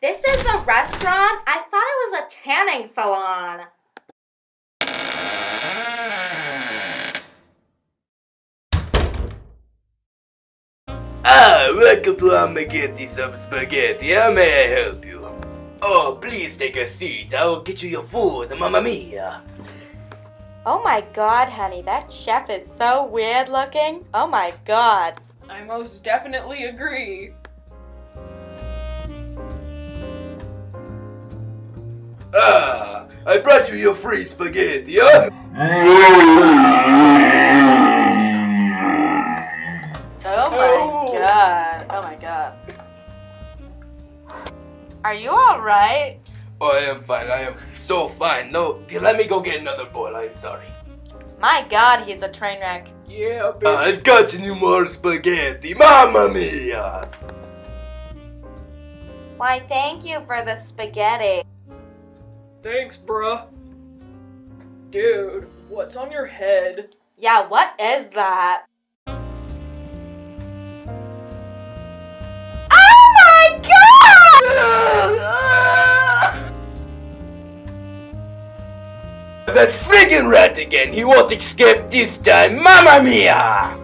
This is a restaurant? I thought it was a tanning salon. Welcome to Amagetti Som Spagetti. How may I help you? Oh, please take a seat. I will get you your food, mamma mia. Oh my god, honey, that chef is so weird looking. Oh my god. I most definitely agree. I brought you your free spaghetti, huh? Oh my god. Oh my god. Are you alright? Oh, I am fine. I am so fine. No, let me go get another bowl. I'm sorry. My god, he's a train wreck. Yeah, baby. I've got you more spaghetti, mamma mia. Why, thank you for the spaghetti. Thanks, bruh. Dude, what's on your head? Yeah, what is that? Oh my god! That friggin' rat again. He won't escape this time, mamma mia.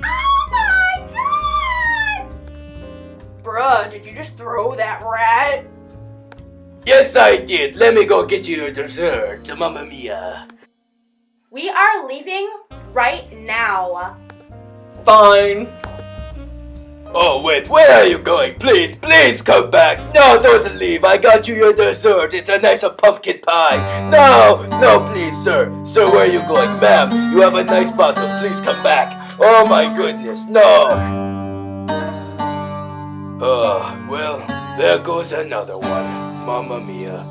Oh my god! Bruh, did you just throw that rat? Yes, I did. Let me go get you your dessert, mamma mia. We are leaving right now. Fine. Oh, wait, where are you going? Please, please come back. No, don't leave. I got you your dessert. It's a nice pumpkin pie. No, no, please, sir. Sir, where are you going? Ma'am, you have a nice bottle. Please come back. Oh, my goodness, no. Oh, well, there goes another one. Mamma mia.